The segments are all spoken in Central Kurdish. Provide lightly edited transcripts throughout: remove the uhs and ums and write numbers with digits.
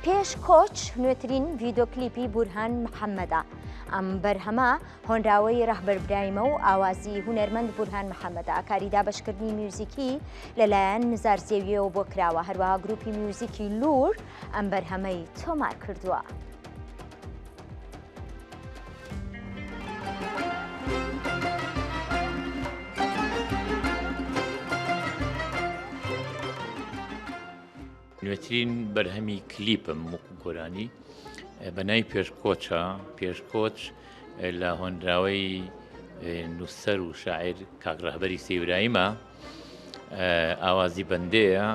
پێش کۆچ نوێترین ڤیدۆکلیپی بورهان محەممەدە. ئەم بەرهەمە هۆنراوەی ڕەهبەربراهیمە و ئاوازی هونەرمەند بورهان محەممەدە کاریدا بەشکردنی میوزیکی لەلایەن نزار زێویەوە بۆ کراوە، هەروەها گروپی میوزیکی لور ئەم بەرهەمەی تۆمار کردووە. نوێترین بەرهەمی کلیپم وەکو گۆرانی بەناوی پێشکۆچە. پێشکۆچ لە هۆنراوەی نووسەر و شاعیر کاک ڕەهبەری سێبراهیمە، ئاوازی بەندەیە،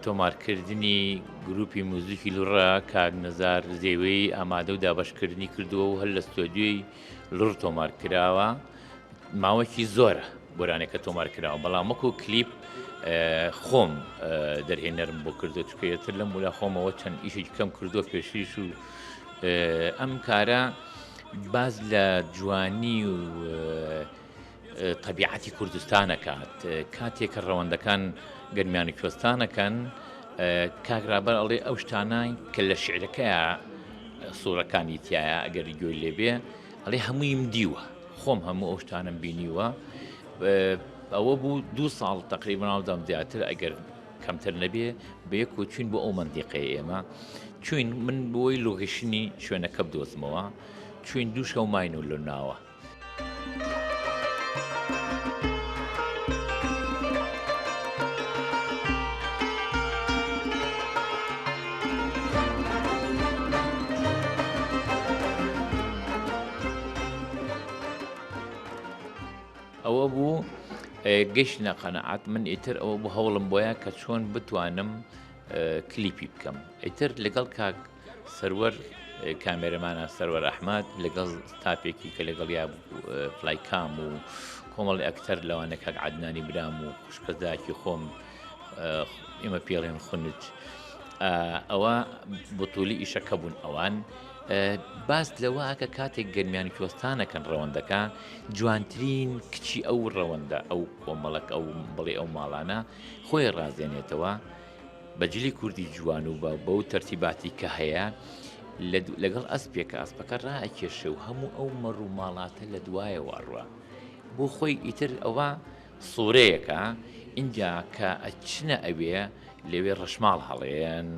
تۆمارکردنی گروپی موزیکی لوڕە کاک نەزار زێوەی ئامادە و دابەشکردنی کردووە و هەر لە ستۆدیۆی لوڕ تۆمار کراوە. ماوەکی زۆرە گۆرانێکە تۆمار کراوە، بەڵام وەکو کلیپ خۆم دەرهێنەرم بۆ کردو، چکەیەتر لەم ولا خۆمەوە چەند ئیشێکی کەم کردو پێشیش و ئەم کارە باز لە جوانی و طبیعەتی کوردستانەکات. کاتێککە ڕەوەندەکان گەرمیانی کوێستانەکەن، کاک ڕابەر ئەڵێ ئەو شتانای کە لە شعرەکەیە سوورەکانی تایە ئەگەری گوێی لێبێ، ئەڵێ هەموویم دیوە، خۆم هەموو ئەو شتانم بینیوە. ئەوە بوو 2 ساڵ تقریبا ئەودام زیاتر ئەگەر کەمتر نەبێ بە یەک و چوین بۆ ئەو مەندیقەیە ئێمە چوین. من بۆی لۆکیشنی شوێنەکە بدۆزمەوە، چوین 2 شەو ماین و لە ناوە. ئەوە بوو گەشتە قەنەعات من ئیتر ئەوە بوو هەوڵم بۆیە کە چۆن بتوانم کلیپی بکەم. ئیتر لەگەڵ کاک سەروەر کامێرەمانە سەروەر ئەحمەد، لەگەڵ ستافێکی کە لەگەڵ یا فلایکام و کۆمەڵی ئەکتەر لەوانە کاک عەدنانی برام و خوشکەزاکی خۆم، ئێمە پێڵێن خونج، ئەوە بەتوولی ئیشەکە بوون. ئەوان باس لەوە کە کاتێک گەرمیانی کوێستانەکەن ڕەوەندەکە، جوانترین کچی ئەو ڕەوەندە ئەو کۆمەڵک ئەو بڵێ ئەو ماڵانە خۆی ڕازێنێتەوە بەجلی کوردی جوان و بەو تەرتیباتی کە هەیە لەگەڵ ئەسپێکە، ئەسپەکە ڕائەکێشە و هەموو ئەو مەڕ و ماڵاتە لە دوایە واڕوە بۆ خۆی. ئیتر ئەوە سوورەیەکە ئینجا کە ئەچنە ئەوێ لەوێ ڕەشماڵ هەڵێن،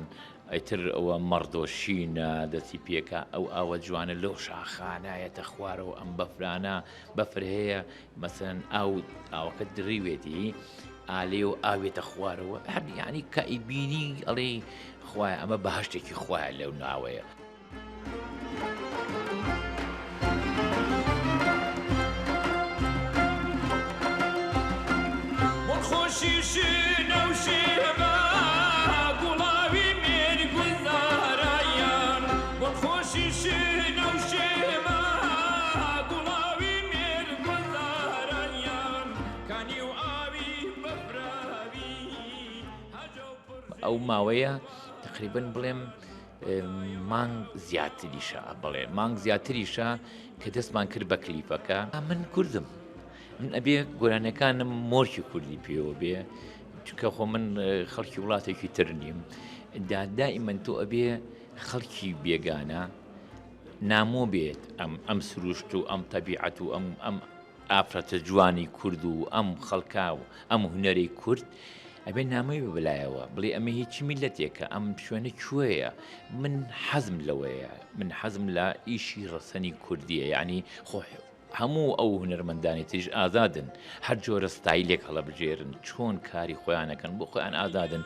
ئەیتر ئەوە مەڕدۆشینە دەستی پێکە، ئەو ئاوە جوانە لەو شاخانایەتە خوارەوە، ئەم بەفرانە بەفر هەیە مەسەن ئاوەکە دڕیوێتی ئالێ و ئاوێتە خوارەوە، یعنی کە ئیبینی ئەڵێ خوایە ئەمە بەهەشتێکی خوایە لەو ناوەیە. ئەو ماوەیە تقریبن بڵێم مانگ زیاتریشە، بڵێ مانگ زیاتریشە کە دەستمان کرد بە کلیپەکە. من کوردم، من ئەبێ گۆرانەکانم مۆرکی کوردی پێوە بێ، چونکە خۆ من خەڵکی وڵاتێکی تر نیم، دائیمەن تۆ ئەبێ خەڵکی بێگانە نامۆ بێت ئەم سروشت و ئەم تەبیعەت و ئەم ئافرەتە جوانی کورد و ئەم خەڵکا و ئەم هونەری کورد ئەبێ نامەی ببلایەوە، بڵێ ئەمە هیچی میلەتێکە، ئەم شوێنە کوێیە. من حەزم لەوەیە، من حەزم لە ئیشی ڕەسەنی کوردیە، یعنی خۆ هەموو ئەو هونەرمەندانی تریش ئازادن، هەر جۆرە ستایلێک هەڵەبژێرن، چۆن کاری خۆیانەکەن بۆ خۆیان ئازادن.